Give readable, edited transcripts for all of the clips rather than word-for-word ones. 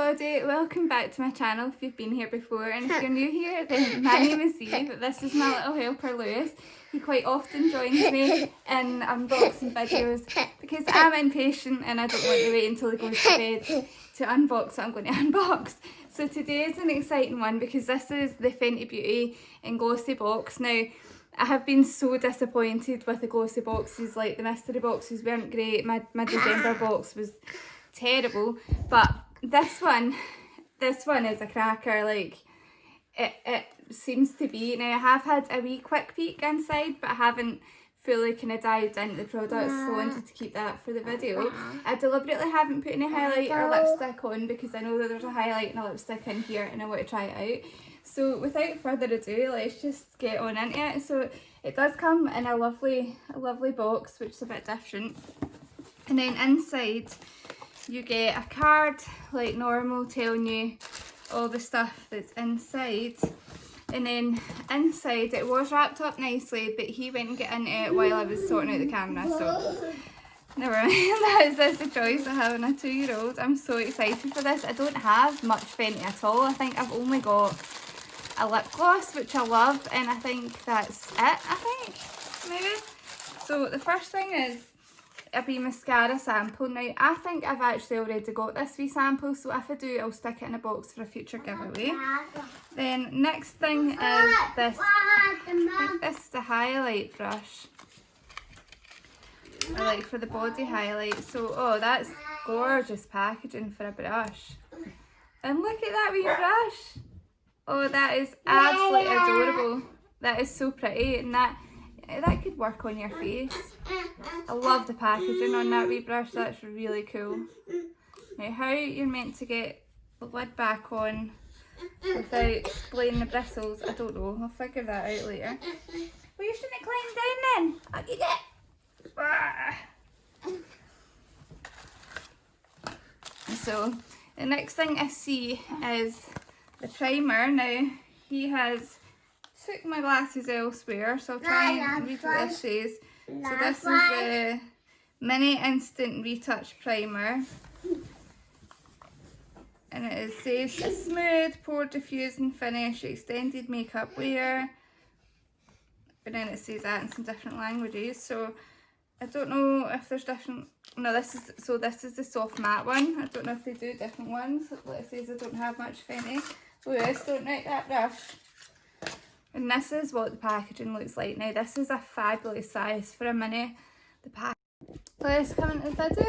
everybody, welcome back to my channel if you've been here before, and if you're new here then my name is Eve. This is my little helper Lewis. He quite often joins me in unboxing videos because I'm impatient and I don't want to wait until he goes to bed to unbox what I'm going to unbox. So today is an exciting one because this is the Fenty Beauty in Glossybox. Now I have been so disappointed with the glossy boxes, like the mystery boxes weren't great, my December box was terrible, but this one is a cracker. Like it seems to be. Now I have had a wee quick peek inside, but I haven't fully kind of dived into the products, so I wanted to keep that for the video. I deliberately haven't put any highlight or lipstick on because I know that there's a highlight and a lipstick in here and I want to try it out. So without further ado, let's just get on into it. So it does come in a lovely box, which is a bit different, and then inside you get a card like normal telling you all the stuff that's inside, and then inside it was wrapped up nicely, but he went and got into it while I was sorting out the camera, so never mind. That's the choice of having a 2-year-old. I'm so excited for this. I don't have much Fenty at all. I think I've only got a lip gloss, which I love, and I think that's it, I think, maybe. So the first thing is a wee mascara sample. Now I think I've actually already got this wee sample, so if I do I'll stick it in a box for a future giveaway. Then next thing is this. I think this is a highlight brush, or like for the body highlight. So oh, that's gorgeous packaging for a brush, and look at that wee brush. Oh, that is absolutely adorable. That is so pretty, and that could work on your face. I love the packaging on that wee brush. That's really cool. Now how you're meant to get the lid back on without splaying the bristles, I don't know. I'll figure that out later. Well, you shouldn't climb down then. Up you get. So the next thing I see is the primer. Now he has took my glasses elsewhere, so I'll try and read what this says. So this is the Mini Instant Retouch Primer, and it says a smooth pore diffusing finish, extended makeup wear, but then it says that in some different languages, so I don't know if there's different. No, this is the soft matte one. I don't know if they do different ones. Like it says I don't have much Fenty. Lewis, don't like that brush. And this is what the packaging looks like. Now this is a fabulous size for a mini. The pack. Let's come into the video.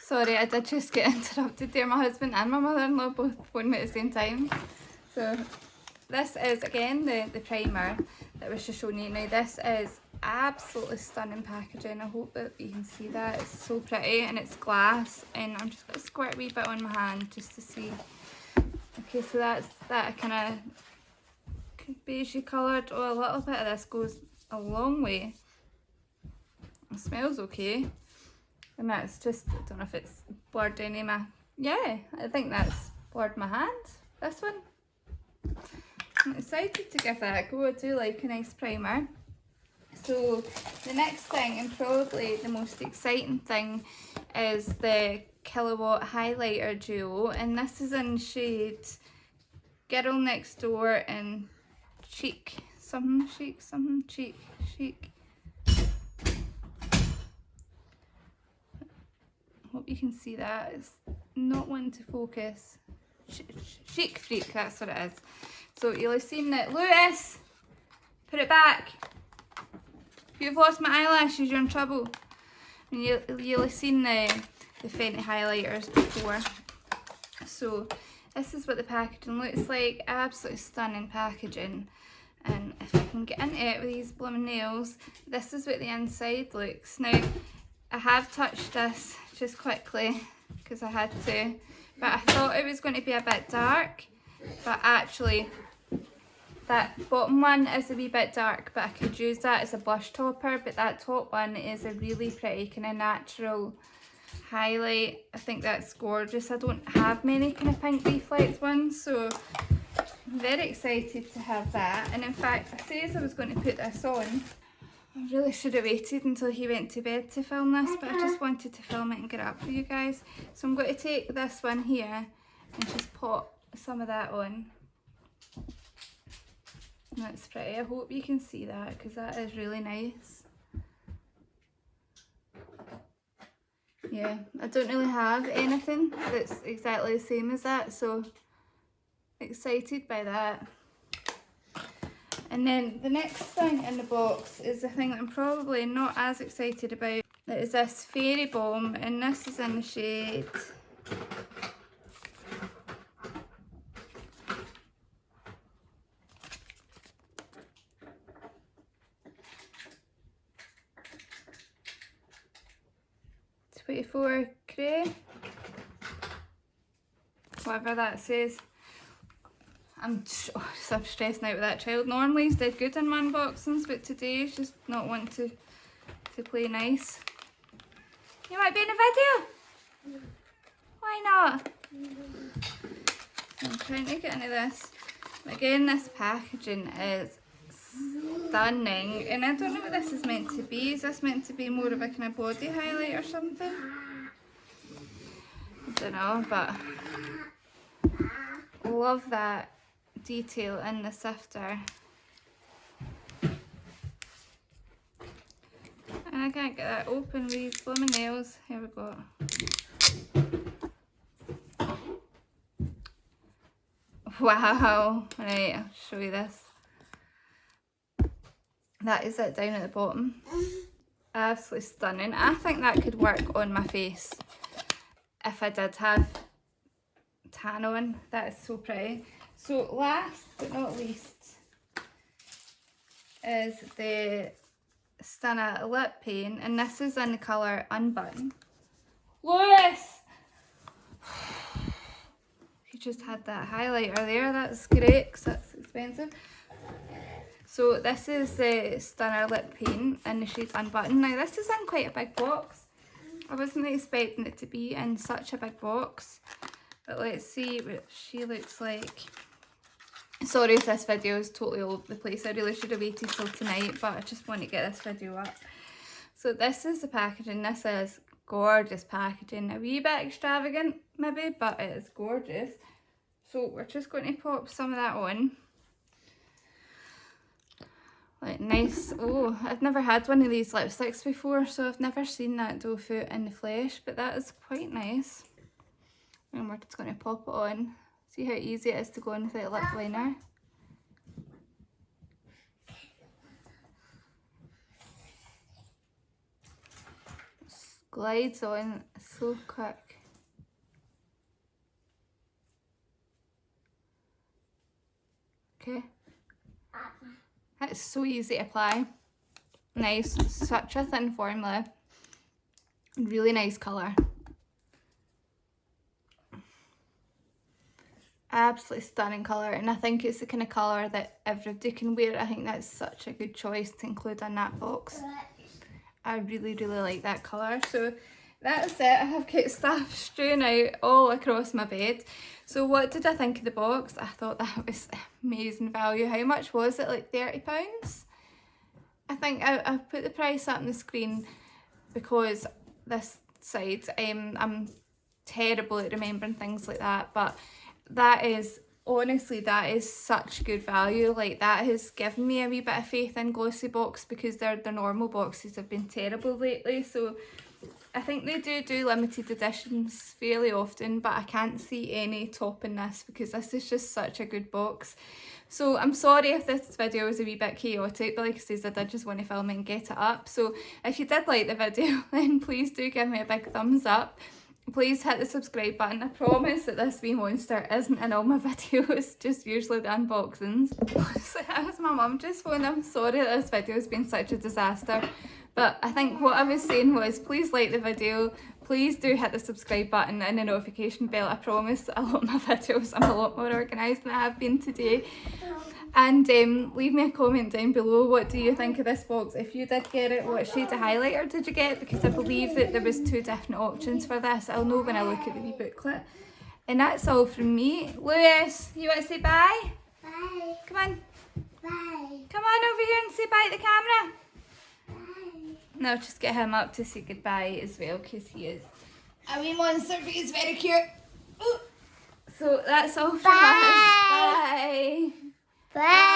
Sorry, I did just get interrupted there. My husband and my mother-in-law both phoned me at the same time. So this is again the primer that I was just showing you. Now this is absolutely stunning packaging. I hope that you can see that. It's so pretty and it's glass. And I'm just going to squirt a wee bit on my hand just to see. Okay, so that's that kind of beigey coloured. Oh, a little bit of this goes a long way. It smells okay, and that's just, I don't know if it's blurred any of my, yeah, I think that's blurred my hand, this one. I'm excited to give that a go. I do like a nice primer. So the next thing, and probably the most exciting thing, is the Kilowatt Highlighter Duo, and this is in shade Girl Next Door and Chic, something chic, something chic, chic. Hope you can see that. It's not one to focus. Chic Freak, that's what it is. So you'll have seen that. Lewis, put it back. If you've lost my eyelashes, you're in trouble. And you'll have seen the Fenty highlighters before. So this is what the packaging looks like. Absolutely stunning packaging. And if I can get into it with these blooming nails, this is what the inside looks. Now, I have touched this just quickly because I had to, but I thought it was going to be a bit dark, but actually that bottom one is a wee bit dark, but I could use that as a blush topper, but that top one is a really pretty kind of natural highlight. I think that's gorgeous. I don't have many kind of pink reflect ones, so I'm very excited to have that. And in fact, I said I was going to put this on, I really should have waited until he went to bed to film this, but I just wanted to film it and get it up for you guys. So I'm going to take this one here and just pop some of that on. That's pretty. I hope you can see that because that is really nice. Yeah, I don't really have anything that's exactly the same as that, so excited by that. And then the next thing in the box is the thing that I'm probably not as excited about. It is this Fairy Balm, and this is in the shade .24 Cray, whatever that says. I'm stressing out with that child. Normally he's dead good in my unboxings, but today he's just not wanting to play nice. You might be in a video? Why not? I'm trying to get into this. Again, this packaging is stunning, and I don't know what this is meant to be. Is this meant to be more of a kind of body highlight or something? I don't know, but love that detail in the sifter. And I can't get that open with these blooming nails. Here we go. Wow. Right, I'll show you this. That is it down at the bottom. Absolutely stunning. I think that could work on my face if I did have tan on. That is so pretty. So last but not least is the Stunner lip paint, and this is in the colour Unbutton. Lewis! You just had that highlighter there, that's great because that's expensive. So this is the Stunner lip paint in the shade Unbutton. Now this is in quite a big box. I wasn't expecting it to be in such a big box. But let's see what she looks like. Sorry if this video is totally all over the place. I really should have waited till tonight, but I just want to get this video up. So this is the packaging. This is gorgeous packaging. A wee bit extravagant maybe, but it is gorgeous. So we're just going to pop some of that on. Like nice. Oh, I've never had one of these lipsticks before, so I've never seen that doe foot in the flesh, but that is quite nice. And we're just going to pop it on. See how easy it is to go on without lip liner. Glides on so quick. Okay. It's so easy to apply. Nice, such a thin formula. Really nice colour. Absolutely stunning colour, and I think it's the kind of colour that everybody can wear. I think that's such a good choice to include in that box. I really, really like that colour. So that's it. I have got stuff strewn out all across my bed. So what did I think of the box? I thought that was amazing value. How much was it? Like £30? I think I put the price up on the screen because this side, I'm terrible at remembering things like that, but that is, honestly, that is such good value. Like, that has given me a wee bit of faith in Glossybox because their normal boxes have been terrible lately. So I think they do limited editions fairly often, but I can't see any topping this because this is just such a good box. So I'm sorry if this video was a wee bit chaotic, but like I said, I did just want to film it and get it up. So if you did like the video, then please do give me a big thumbs up. Please hit the subscribe button. I promise that this wee monster isn't in all my videos, just usually the unboxings. That was my mum just phoned. I'm sorry that this video has been such a disaster, but I think what I was saying was please like the video, please do hit the subscribe button and the notification bell. I promise a lot of my videos I'm a lot more organised than I have been today. And leave me a comment down below. What do you think of this box? If you did get it, what shade of highlighter did you get? Because I believe that there was 2 different options for this. I'll know when I look at the wee booklet. And that's all from me. Lewis, you want to say bye? Bye. Come on. Bye. Come on over here and say bye to the camera. And I'll just get him up to say goodbye as well because he is a wee monster, but he's very cute. Ooh. So that's all from us. Bye. Bye.